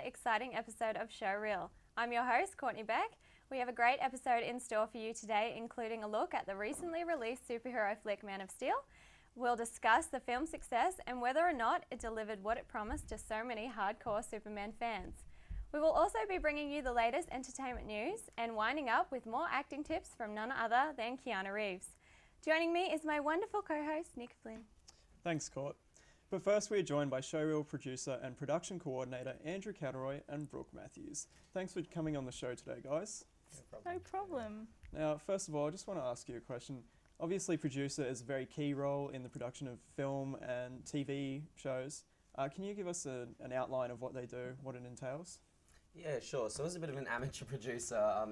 exciting episode of Showreel. I'm your host, Courtney Beck. We have a great episode in store for you today, including a look at the recently released superhero flick Man of Steel. We'll discuss the film's success and whether or not it delivered what it promised to so many hardcore Superman fans. We will also be bringing you the latest entertainment news and winding up with more acting tips from none other than Keanu Reeves. Joining me is my wonderful co-host, Nick Flynn. Thanks, Court. But first, we are joined by Showreel producer and production coordinator Andrew Cowderoy and Brooke Matthews. Thanks for coming on the show today, guys. No problem. Now, first of all, I just want to ask you a question. Obviously, producer is a very key role in the production of film and TV shows. Can you give us an outline of what they do, what it entails? Yeah, sure. So as a bit of an amateur producer,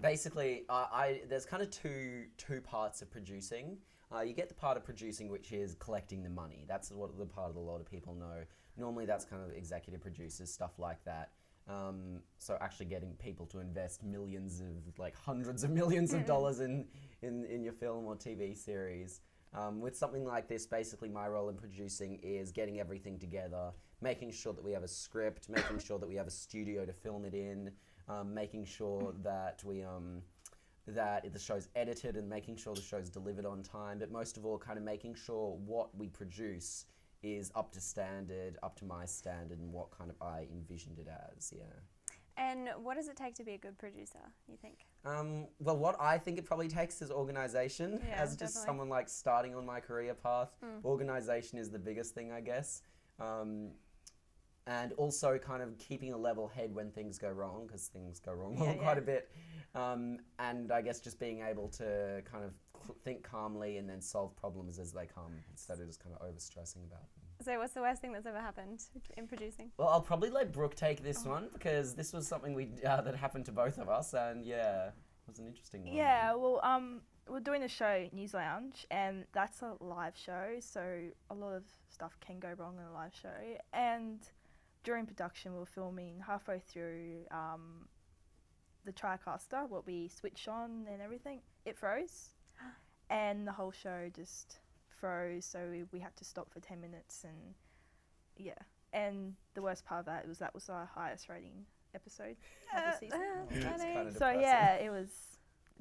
basically, there's kind of two parts of producing. You get the part of producing which is collecting the money. That's what the part that a lot of people know. Normally that's kind of executive producers, stuff like that. So actually getting people to invest millions of, like hundreds of millions of dollars in your film or TV series. With something like this, basically my role in producing is getting everything together, making sure that we have a script, making sure that we have a studio to film it in, making sure that that the show's edited and making sure the show's delivered on time, but most of all kind of making sure what we produce is up to standard, up to my standard, and what kind of I envisioned it as, yeah. And what does it take to be a good producer, you think? Well, what I think it probably takes is organisation. Yeah, As just definitely. someone like starting on my career path, organisation is the biggest thing, I guess. And also kind of keeping a level head when things go wrong, because things go wrong quite a bit. And I guess just being able to kind of think calmly and then solve problems as they come instead of just kind of overstressing about them. So what's the worst thing that's ever happened in producing? Well, I'll probably let Brooke take this one because this was something that happened to both of us, and yeah, it was an interesting one. Yeah, well, we're doing a show, News Lounge, and that's a live show, so a lot of stuff can go wrong in a live show. And during production, we were filming halfway through the TriCaster, what we switch on and everything, it froze, and the whole show just froze, so we had to stop for 10 minutes, and yeah. And the worst part of that was our highest rating episode of the season. It's kind of So depressing. yeah, it was,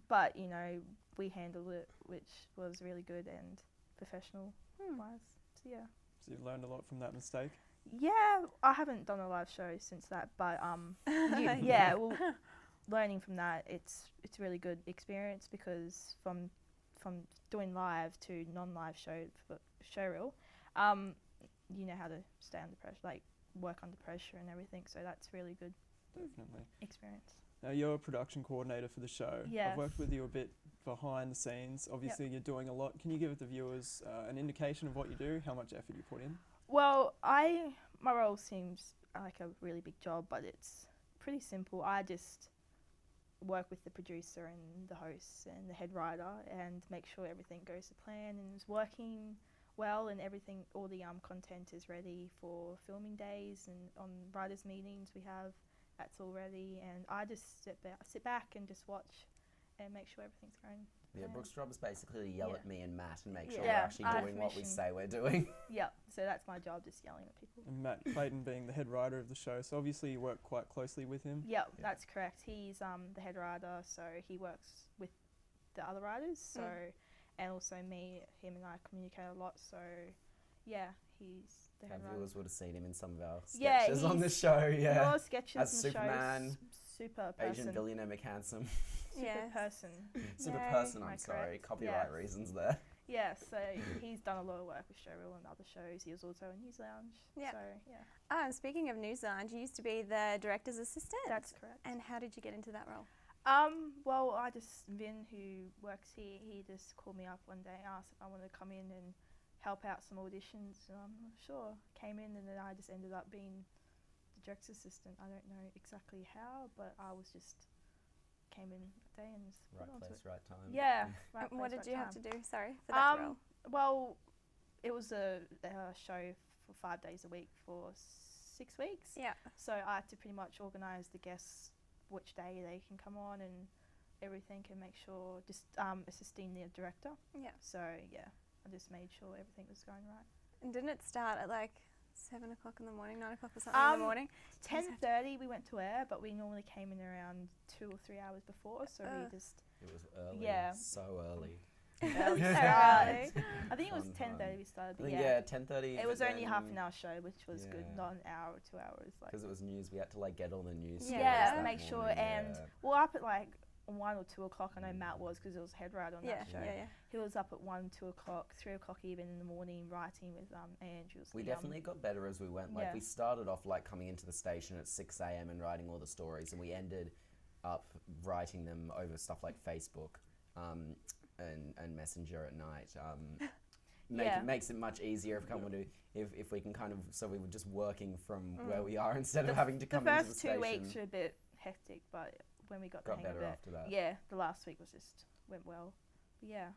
but you know, we handled it, which was really good and professional wise. So yeah. So you've learned a lot from that mistake? Yeah, I haven't done a live show since that, but well, learning from that, it's really good experience because from doing live to non-live show for Showreel, you know how to stay under pressure, like work under pressure and everything. So that's really good. Definitely. Experience. Now, you're a production coordinator for the show. Yes. I've worked with you a bit behind the scenes. Obviously, you're doing a lot. Can you give the viewers an indication of what you do, how much effort you put in? Well, my role seems like a really big job, but it's pretty simple. I just work with the producer and the hosts and the head writer and make sure everything goes to plan and is working well, and everything, all the content is ready for filming days, and on writers' meetings we have, that's all ready, and I just sit back and just watch and make sure everything's going. Yeah, Brooke's job is basically to yell at me and Matt and make sure Yeah. we're actually I have doing what we permission. say we're doing. Yeah, so that's my job, just yelling at people. And Matt Clayton being the head writer of the show, so obviously you work quite closely with him. Yeah, that's correct. He's the head writer, so he works with the other writers. So, and also him and I communicate a lot. So, yeah, he's the Our head writer. viewers would have seen him in some of our Yeah, sketches on the he's- show. Yeah, Your sketches As and Superman, shows, super person. Asian billionaire McHandsome. Super Yes. person. Super Yay. person, Am I I'm sorry. correct? Copyright Yes. reasons there. Yeah, so he's done a lot of work with Showreel and other shows. He was also in News Lounge. Yeah. So, yeah, And speaking of News Lounge, you used to be the director's assistant. that's correct. And how did you get into that role? Well, Vin, who works here, he just called me up one day and asked if I wanted to come in and help out some auditions. And I'm sure. Came in, and then I just ended up being the director's assistant. I don't know exactly how, but I was just came in that day and just Right put onto place, it. right time. Yeah. Right What place, did you right have to time. do, for that role? Well, it was a show for 5 days a week for 6 weeks. Yeah. So I had to pretty much organise the guests, which day they can come on and everything, and make sure, just assisting the director. Yeah. So yeah, I just made sure everything was going right. And didn't it start at like 7 o'clock in the morning, 9 o'clock or something in the morning. 10:30 we went to air, but we normally came in around 2 or 3 hours before, so we just It was early. Yeah. So early. early Yeah. start. I think it was Fun, 10:30 we started, I but think, yeah. yeah, 10:30. It was only half an hour show, which was good, Yeah. not an hour or 2 hours. Like, Because it was news, we had to like get all the news. Yeah. stories yeah, that make sure. morning, And yeah. we're up at like 1 or 2 o'clock. I know Matt was because it was head writer on Yeah, that show. yeah. He was up at 1, 2 o'clock, 3 o'clock even in the morning writing with Andrews. We definitely got better as we went. Like Yeah. we started off like coming into the station at 6 a.m. and writing all the stories, and we ended up writing them over stuff like Facebook and Messenger at night. Makes it much easier if we can kind of, so we were just working from where we are instead of having to come into the first station. 2 weeks were a bit hectic, but when we got the hang of better it, after that. yeah, the last week was just went well. But yeah.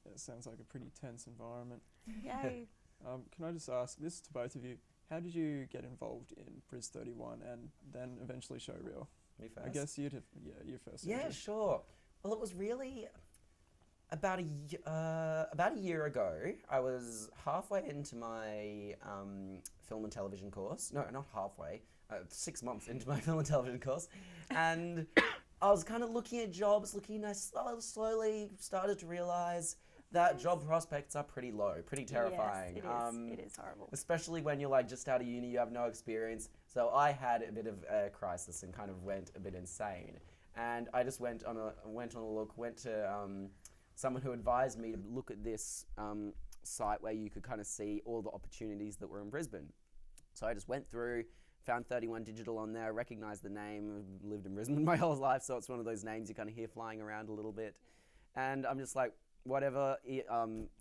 It sounds like a pretty tense environment. Yay. Can I just ask this to both of you? How did you get involved in Bris 31 and then eventually Showreel? Me first. I guess you first. Yeah, Andrew. sure. Well, it was really about a year ago. I was halfway into my film and television course. No, not halfway. 6 months into my film and television course, and I was kind of looking at jobs. I slowly started to realize that job prospects are pretty low, pretty terrifying. Yes, it is. It is horrible. Especially when you're like just out of uni, you have no experience. So I had a bit of a crisis and kind of went a bit insane. And I just went to someone who advised me to look at this site where you could kind of see all the opportunities that were in Brisbane. So I just went through, found 31 Digital on there, recognized the name, lived in Brisbane my whole life, so it's one of those names you kind of hear flying around a little bit. And I'm just like, whatever,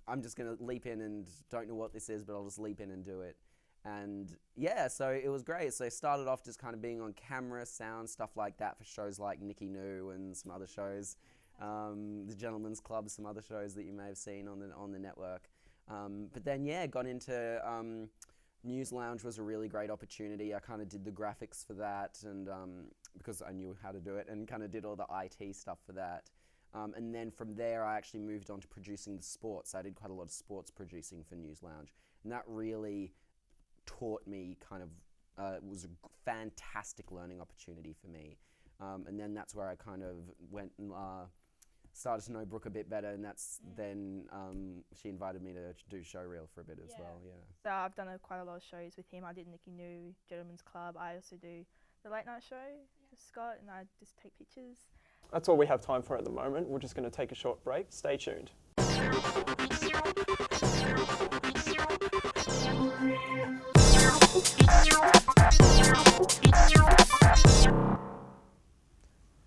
I'm just going to leap in and don't know what this is, but I'll just leap in and do it. And yeah, so it was great. So I started off just kind of being on camera, sound, stuff like that for shows like Nic and some other shows, The Gentleman's Club, some other shows that you may have seen on the network. But then yeah, got into News Lounge was a really great opportunity. I kind of did the graphics for that, and because I knew how to do it, and kind of did all the IT stuff for that. And then from there, I actually moved on to producing the sports. I did quite a lot of sports producing for News Lounge, and that really taught me was a fantastic learning opportunity for me. And then that's where I kind of went and started to know Brooke a bit better, and that's then she invited me to do Showreel for a bit as well. Yeah. So I've done quite a lot of shows with him. I did Nic and Gentleman's Club. I also do the late night show with Scott, and I just take pictures. That's all we have time for at the moment. We're just going to take a short break. Stay tuned.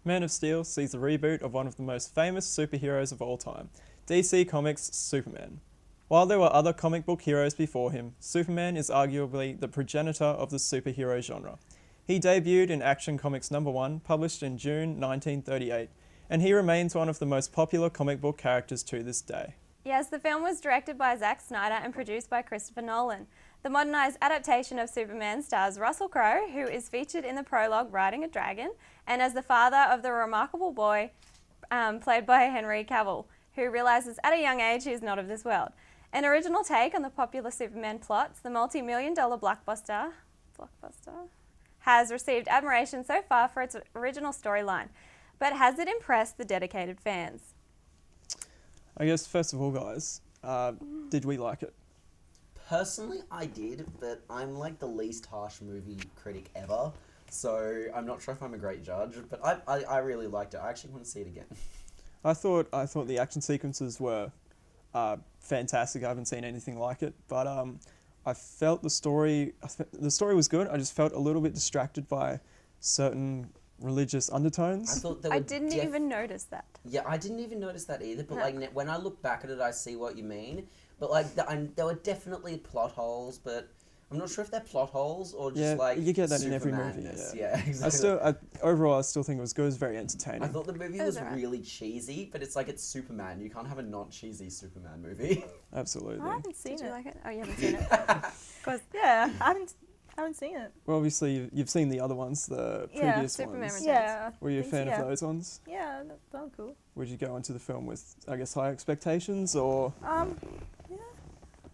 Man of Steel sees the reboot of one of the most famous superheroes of all time, DC Comics' Superman. While there were other comic book heroes before him, Superman is arguably the progenitor of the superhero genre. He debuted in Action Comics #1, published in June 1938, and he remains one of the most popular comic book characters to this day. Yes, the film was directed by Zack Snyder and produced by Christopher Nolan. The modernised adaptation of Superman stars Russell Crowe, who is featured in the prologue riding a dragon, and as the father of the remarkable boy played by Henry Cavill, who realises at a young age he's not of this world. An original take on the popular Superman plots, the multi-million-dollar blockbuster has received admiration so far for its original storyline. But has it impressed the dedicated fans? I guess, first of all, guys, did we like it? Personally, I did, but I'm like the least harsh movie critic ever, so I'm not sure if I'm a great judge, but I really liked it. I actually want to see it again. I thought the action sequences were fantastic. I haven't seen anything like it, but I felt the story was good. I just felt a little bit distracted by certain religious undertones. I didn't even notice that. Yeah, I didn't even notice that either, but No. like when I look back at it, I see what you mean. But like there were definitely plot holes, but I'm not sure if they're plot holes or just like you get that in super every movie. madness. Yeah, exactly. Overall, I still think it was good. It was very entertaining. I thought the movie It was was alright. really cheesy, but it's like it's Superman. You can't have a non-cheesy Superman movie. Absolutely. I haven't seen Did it. you like it? Oh, you haven't seen it. Yeah, I haven't seen it. Well, obviously, you've seen the other ones, the Yeah, previous Superman ones. Returns. Yeah, Were you a think fan so, of yeah. those ones? Yeah, that was cool. Would you go into the film with, I guess, high expectations, or Yeah.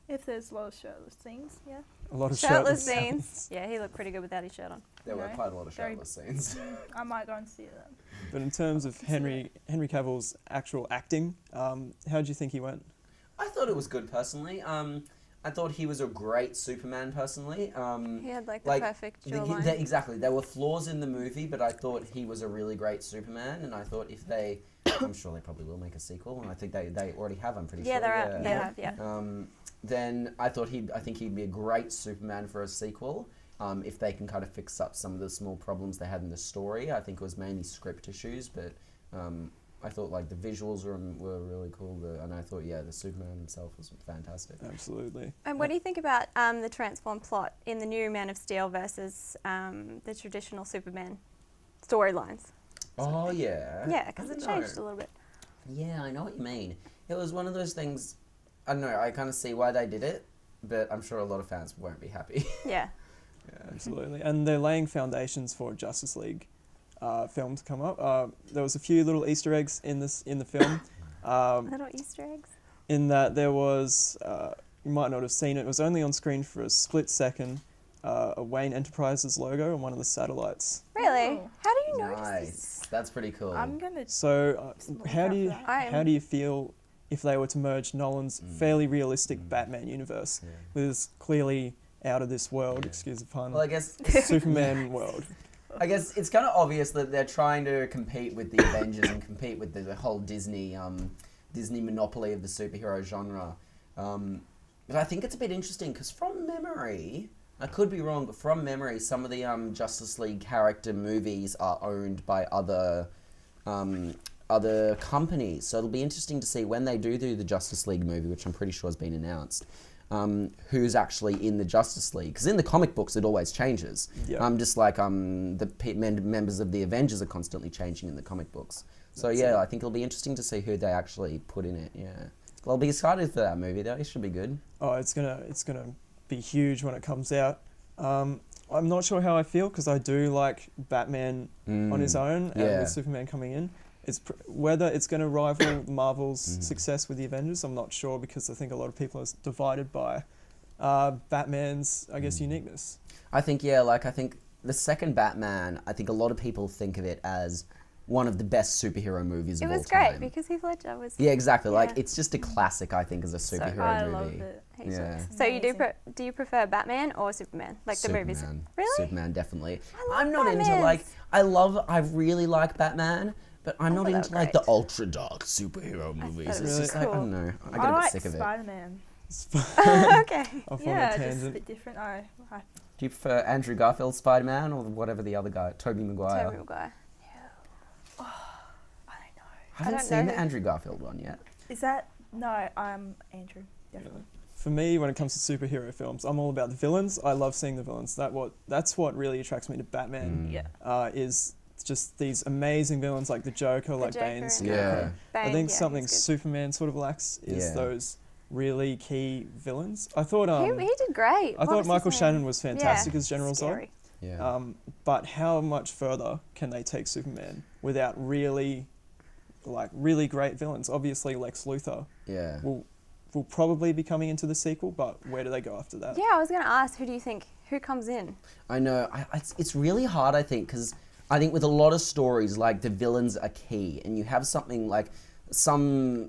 If there's a lot of shirtless things, yeah. A lot of Shirtless scenes. Yeah, he looked pretty good without his shirt on. There were No, quite a lot of very- shirtless scenes. I might go and see that. But in terms of Henry Cavill's actual acting, how do you think he went? I thought it was good personally. I thought he was a great Superman personally. He had like the perfect jawline. Exactly. There were flaws in the movie, but I thought he was a really great Superman, and I thought if they, I'm sure they probably will make a sequel, and I think they already have. I'm pretty sure. They have. Yeah. Then I think he'd be a great Superman for a sequel. If they can kind of fix up some of the small problems they had in the story. I think it was mainly script issues, but I thought like the visuals were really cool, and I thought the Superman himself was fantastic. Absolutely. And what do you think about the transform plot in the new Man of Steel versus the traditional Superman storylines? Oh yeah. Yeah, because it changed a little bit. Yeah, I know what you mean. It was one of those things. I don't know. I kind of see why they did it, but I'm sure a lot of fans won't be happy. Yeah. Yeah, absolutely. And they're laying foundations for a Justice League film to come up. There was a few little Easter eggs in the film. Little Easter eggs. In that there was, you might not have seen it. It was only on screen for a split second. A Wayne Enterprises logo on one of the satellites. Really? Oh. How do you notice Nice. this? That's pretty cool. I'm gonna. So, Look how out do for that. how do you feel if they were to merge Nolan's fairly realistic Batman universe with his clearly out of this world, excuse the pun, Well, I guess Superman world? I guess it's kind of obvious that they're trying to compete with the Avengers and compete with the whole Disney monopoly of the superhero genre. But I think it's a bit interesting because from memory, I could be wrong, but from memory, some of the Justice League character movies are owned by other companies. So it'll be interesting to see when they do the Justice League movie, which I'm pretty sure has been announced. Who's actually in the Justice League? Because in the comic books, it always changes. Yeah. Just like members of the Avengers are constantly changing in the comic books. So That's yeah, it. I think it'll be interesting to see who they actually put in it. Yeah, well, I'll be excited for that movie though. It should be good. Oh, it's gonna be huge when it comes out. I'm not sure how I feel because I do like Batman on his own, and Yeah. with Superman coming in. Whether it's going to rival Marvel's success with the Avengers, I'm not sure because I think a lot of people are divided by Batman's, I guess, uniqueness. I think I think the second Batman, I think a lot of people think of it as one of the best superhero movies of all time. It was great because Heath Ledger was. Yeah, exactly. Like Yeah. it's just a classic, I think, as a superhero I movie. love it. Yeah. So you do Amazing. do you prefer Batman or Superman? Like the movies? Superman. Really? Superman, definitely. I love I'm not into Batmans. I really like Batman, but I'm not thought they into were like the great. ultra dark superhero movies. it It's was just like, I cool. don't know. I get I a bit like sick of it. Spider-Man. Okay. Off on Yeah, a just a tangent. bit different. I Do you prefer Andrew Garfield's Spider-Man or whatever the other guy, Tobey Maguire? Tobey Maguire. don't know. I haven't don't seen know the who- Andrew Garfield one yet. Is that no? I'm Andrew. Definitely. For me, when it comes to superhero films, I'm all about the villains. I love seeing the villains. That's what really attracts me to Batman. Yeah. Is just these amazing villains like the Joker, like Joker Bane. and- Scarecrow. Yeah. I Bane, think yeah, something he's good. Superman sort of lacks is Yeah. those really key villains. I thought He did great. I thought Michael Shannon was fantastic Yeah, as General Zod. scary. Yeah. But how much further can they take Superman without really great villains? Obviously, Lex Luthor Yeah. will probably be coming into the sequel, but where do they go after that? Yeah, I was going to ask, who do you think, who comes in? I know. It's really hard, I think, because I think with a lot of stories, like the villains are key, and you have something like some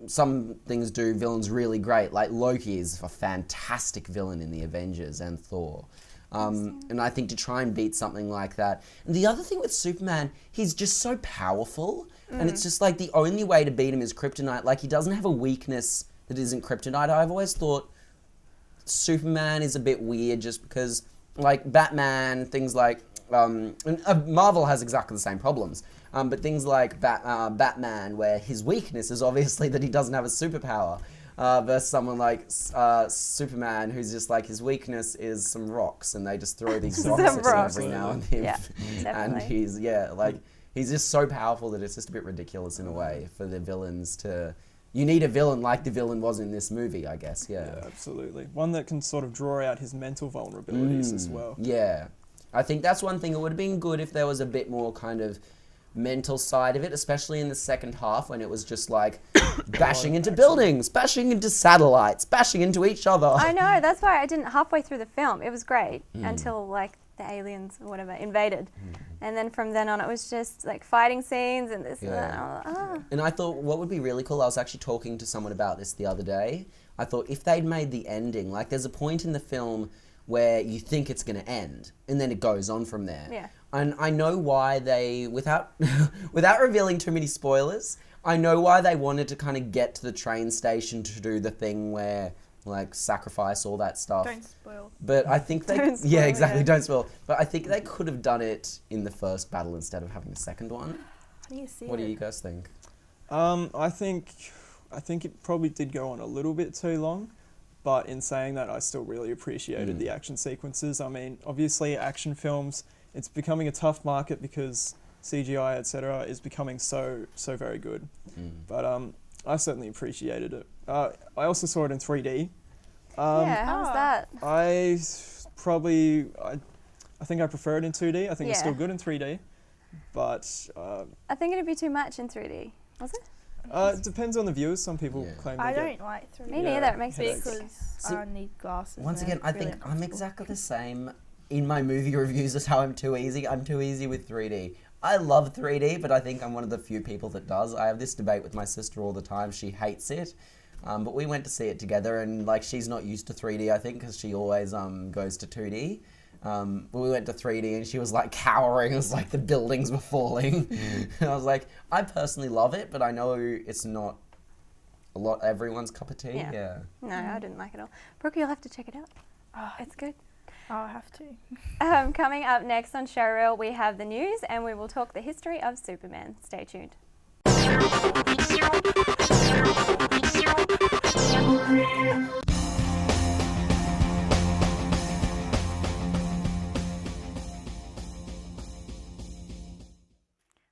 things do villains really great. Like Loki is a fantastic villain in the Avengers and Thor. And I think to try and beat something like that. And the other thing with Superman, he's just so powerful, and it's just like the only way to beat him is kryptonite. Like he doesn't have a weakness that isn't kryptonite. I've always thought Superman is a bit weird just because, like Batman, things like Marvel has exactly the same problems. But things like Batman, where his weakness is obviously that he doesn't have a superpower, versus someone like Superman, who's just like his weakness is some rocks, and they just throw these rocks at him rocks. every now and then. Yeah, And definitely. he's just so powerful that it's just a bit ridiculous in a way for the villains to. You need a villain like the villain was in this movie, I guess. Yeah, absolutely. One that can sort of draw out his mental vulnerabilities as well. Yeah. I think that's one thing. It would have been good if there was a bit more kind of mental side of it, especially in the second half when it was just like bashing into buildings, bashing into satellites, bashing into each other. I know, that's why I didn't halfway through the film. It was great until like the aliens or whatever invaded. And then from then on it was just like fighting scenes and this and that. And I thought what would be really cool, I was actually talking to someone about this the other day. I thought if they'd made the ending, like there's a point in the film where you think it's going to end and then it goes on from there. Yeah. And I know why they, without revealing too many spoilers, I know why they wanted to kind of get to the train station to do the thing where, like, sacrifice all that stuff. Don't spoil. But I think they... Don't spoil, yeah, exactly, yeah. don't spoil. But I think they could have done it in the first battle instead of having the second one. I need to see What do it. you guys think? I think it probably did go on a little bit too long, but in saying that, I still really appreciated the action sequences. I mean, obviously, action films, it's becoming a tough market because CGI, etc., is becoming so very good. But I certainly appreciated it. I also saw it in 3D. Yeah, how was that? I think I prefer it in 2D. I think it's still good in 3D, but I think it'd be too much in 3D. Was it? it depends on the viewers. Some people claim they I get don't like 3D. Me neither. It makes me headaches. sick. Because I need glasses. Once and again, they're I really think I'm uncomfortable. exactly the same in my movie reviews as how I'm too easy. I'm too easy with 3D. I love 3D, but I think I'm one of the few people that does. I have this debate with my sister all the time. She hates it. But we went to see it together, and like she's not used to 3D, I think, because she always goes to 2D. But we went to 3D, and she was like cowering. It was like the buildings were falling. And I was like, I personally love it, but I know it's not everyone's cup of tea. Yeah. No, I didn't like it at all. Brooke, you'll have to check it out. Oh, it's good. I'll have to. Coming up next on Showreel, we have the news and we will talk the history of Superman. Stay tuned.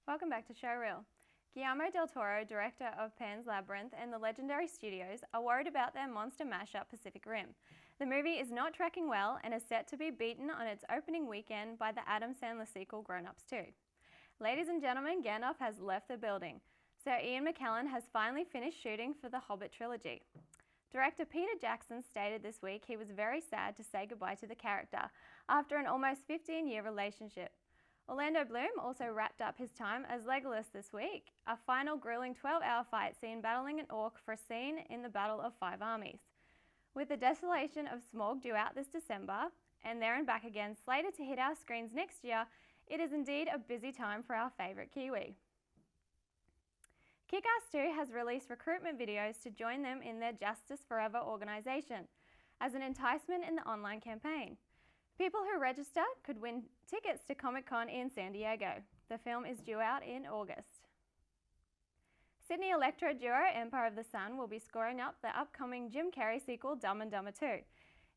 Welcome back to Showreel. Guillermo del Toro, director of Pan's Labyrinth and the Legendary Studios, are worried about their monster mashup Pacific Rim. The movie is not tracking well and is set to be beaten on its opening weekend by the Adam Sandler sequel Grown Ups 2. Ladies and gentlemen, Gandalf has left the building. Sir Ian McKellen has finally finished shooting for the Hobbit trilogy. Director Peter Jackson stated this week he was very sad to say goodbye to the character after an almost 15-year relationship. Orlando Bloom also wrapped up his time as Legolas this week, a final grueling 12-hour fight scene battling an orc for a scene in the Battle of Five Armies. With the Desolation of Smaug due out this December, and There and Back Again slated to hit our screens next year, it is indeed a busy time for our favourite Kiwi. Kick-Ass 2 has released recruitment videos to join them in their Justice Forever organisation as an enticement in the online campaign. People who register could win tickets to Comic-Con in San Diego. The film is due out in August. Sydney electro duo Empire of the Sun will be scoring up the upcoming Jim Carrey sequel Dumb and Dumber 2.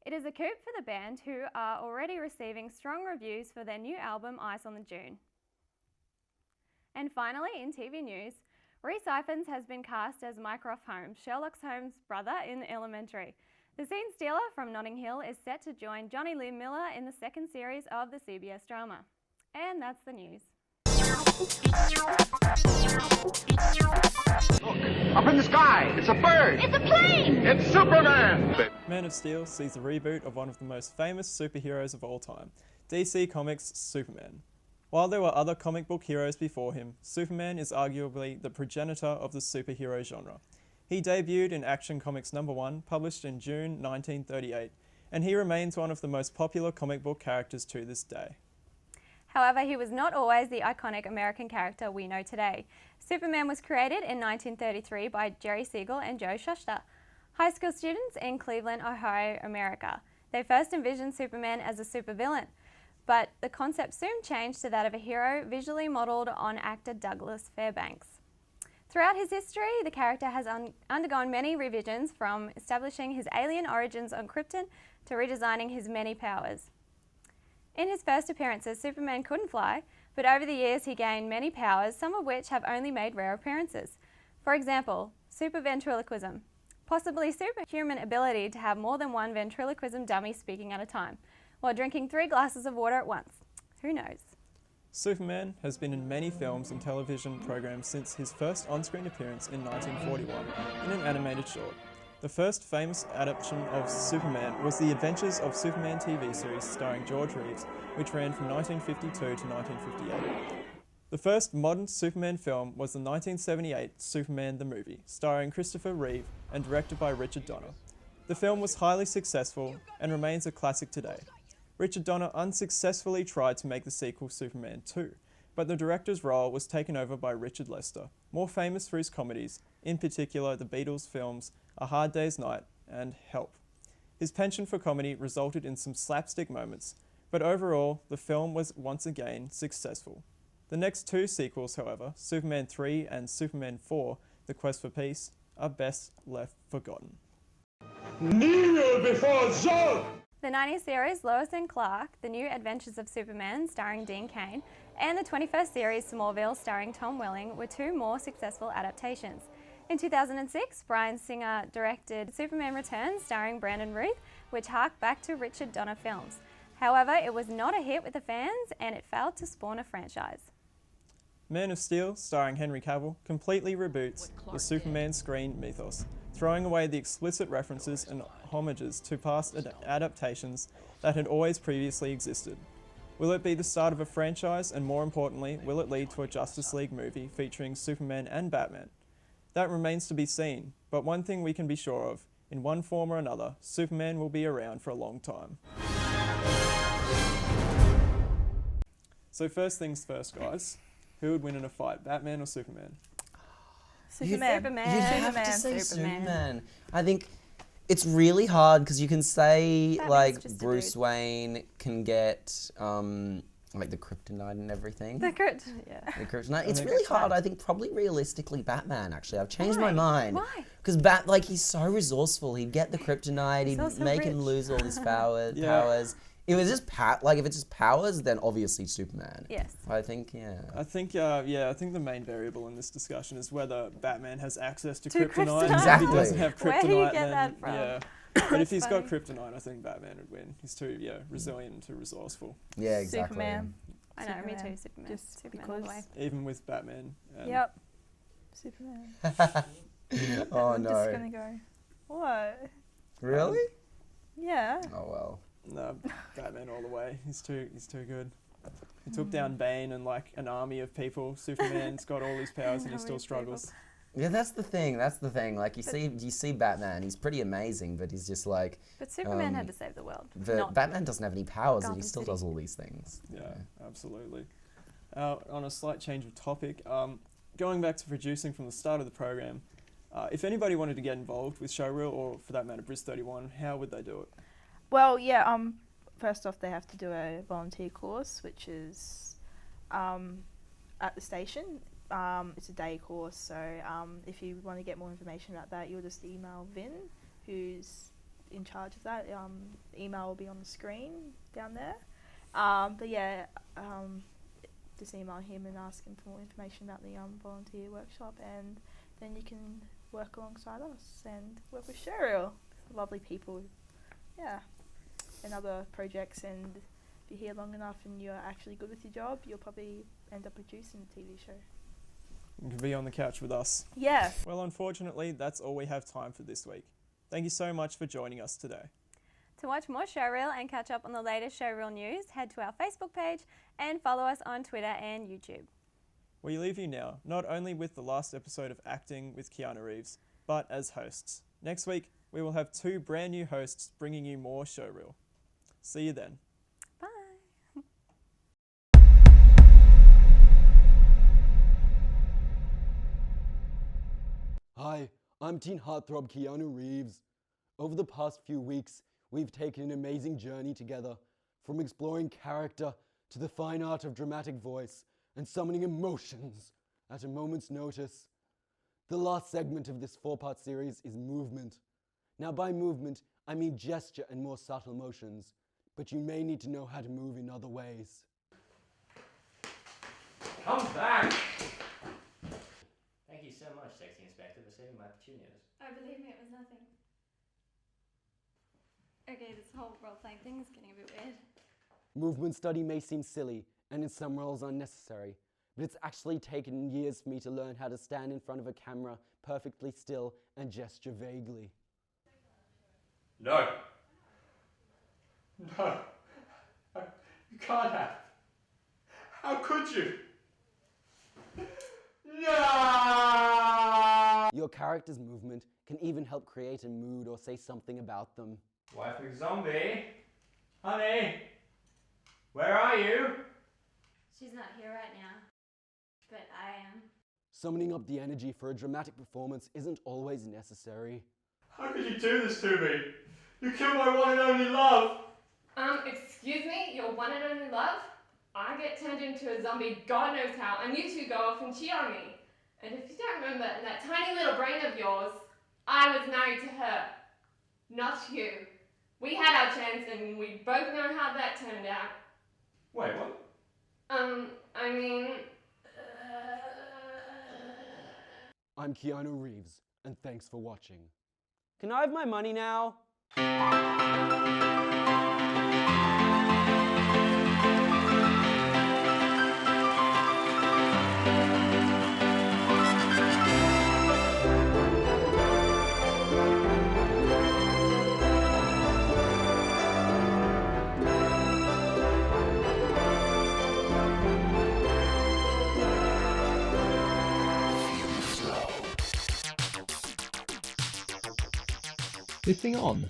It is a coup for the band, who are already receiving strong reviews for their new album Ice on the Dune. And finally, in TV news, Rhys Ifans has been cast as Mycroft Holmes, Sherlock Holmes' brother in Elementary. The scene stealer from Notting Hill is set to join Johnny Lee Miller in the second series of the CBS drama. And that's the news. Look, up in the sky, it's a bird. It's a plane! It's Superman. Man of Steel sees the reboot of one of the most famous superheroes of all time, DC Comics' Superman. While there were other comic book heroes before him, Superman is arguably the progenitor of the superhero genre. He debuted in Action Comics #1, published in June 1938, and he remains one of the most popular comic book characters to this day. However, he was not always the iconic American character we know today. Superman was created in 1933 by Jerry Siegel and Joe Shuster, high school students in Cleveland, Ohio, America. They first envisioned Superman as a supervillain, but the concept soon changed to that of a hero visually modelled on actor Douglas Fairbanks. Throughout his history, the character has undergone many revisions, from establishing his alien origins on Krypton to redesigning his many powers. In his first appearances, Superman couldn't fly, but over the years he gained many powers, some of which have only made rare appearances. For example, super ventriloquism, possibly superhuman ability to have more than one ventriloquism dummy speaking at a time, while drinking 3 glasses of water at once. Who knows? Superman has been in many films and television programs since his first on-screen appearance in 1941 in an animated short. The first famous adaptation of Superman was The Adventures of Superman TV series starring George Reeves, which ran from 1952 to 1958. The first modern Superman film was the 1978 Superman the Movie, starring Christopher Reeve and directed by Richard Donner. The film was highly successful and remains a classic today. Richard Donner unsuccessfully tried to make the sequel Superman 2, but the director's role was taken over by Richard Lester, more famous for his comedies, in particular the Beatles films A Hard Day's Night and Help. His penchant for comedy resulted in some slapstick moments, but overall the film was once again successful. The next two sequels, however, Superman 3 and Superman 4, The Quest for Peace, are best left forgotten. Kneel before Zod! The 90s series Lois and Clark, The New Adventures of Superman starring Dean Cain, and the 21st series Smallville starring Tom Welling were two more successful adaptations. In 2006, Bryan Singer directed Superman Returns starring Brandon Routh, which harked back to Richard Donner films. However, it was not a hit with the fans and it failed to spawn a franchise. Man of Steel, starring Henry Cavill, completely reboots the Superman screen mythos, throwing away the explicit references and homages to past adaptations that had always previously existed. Will it be the start of a franchise, and more importantly, will it lead to a Justice League movie featuring Superman and Batman? That remains to be seen, but one thing we can be sure of, in one form or another, Superman will be around for a long time. So first things first, guys. Who would win in a fight, Batman or Superman? Superman. You'd have to say Superman. Superman. I think it's really hard because you can say Batman's like just a Bruce dude. Wayne can get like the kryptonite and everything. The Kryptonite. It's think really it's hard. I think probably realistically Batman. Actually, I've changed my mind. Why? Because he's so resourceful. He'd get the kryptonite. He'd also make him rich. lose all his powers. Yeah. If it's just if it's just powers, then obviously Superman. Yes. I think I think the main variable in this discussion is whether Batman has access to To kryptonite. kryptonite. If he doesn't have kryptonite, Where do you get then, that from? Yeah. But if he's got funny. kryptonite, I think Batman would win. He's too resilient and too resourceful. Yeah, exactly. Superman. I know, me Superman. too, Superman. Just Superman all the because. way. Even with Batman. Yep. Superman. Oh I'm no. just gonna go. What? Really? Yeah. Oh well. No, Batman all the way. He's too good. He took down Bane and like an army of people. Superman's got all his powers and he Army still of struggles. Yeah, that's the thing. Like you see Batman. He's pretty amazing, but he's just like. But Superman had to save the world. Batman doesn't have any powers, and he Gotham still City. does all these things. Yeah, absolutely. On a slight change of topic, going back to producing from the start of the program, if anybody wanted to get involved with Showreel or for that matter Bris 31, how would they do it? Well, yeah. First off, they have to do a volunteer course, which is at the station. It's a day course, so if you want to get more information about that, you'll just email Vin, who's in charge of that. The email will be on the screen down there. But yeah, just email him and ask him for more information about the volunteer workshop, and then you can work alongside us and work with Showreel. Lovely people, yeah, and other projects. And if you're here long enough and you're actually good with your job, you'll probably end up producing a TV show. You can be on the couch with us. Yeah. Well, unfortunately, that's all we have time for this week. Thank you so much for joining us today. To watch more Showreel and catch up on the latest Showreel news, head to our Facebook page and follow us on Twitter and YouTube. We leave you now, not only with the last episode of Acting with Keanu Reeves, but as hosts. Next week, we will have two brand new hosts bringing you more Showreel. See you then. Bye. Hi, I'm teen heartthrob Keanu Reeves. Over the past few weeks, we've taken an amazing journey together, from exploring character to the fine art of dramatic voice and summoning emotions at a moment's notice. The last segment of this 4-part series is movement. Now by movement, I mean gesture and more subtle motions, but you may need to know how to move in other ways. Come back! Thank you so much, Sexy Inspector, for saving my petunias. Oh, believe me, it was nothing. Okay, this whole role-playing thing is getting a bit weird. Movement study may seem silly, and in some roles unnecessary, but it's actually taken years for me to learn how to stand in front of a camera perfectly still and gesture vaguely. No. No. You can't have. How could you? No! Your character's movement can even help create a mood or say something about them. Wife of zombie? Honey? Where are you? She's not here right now, but I am. Summoning up the energy for a dramatic performance isn't always necessary. How could you do this to me? You killed my one and only love! Excuse me? Your one and only love? I get turned into a zombie God knows how, and you two go off and cheat on me. And if you don't remember, in that tiny little brain of yours, I was married to her, not you. We had our chance, and we both know how that turned out. Wait, what? I mean... I'm Keanu Reeves, and thanks for watching. Can I have my money now? This thing on?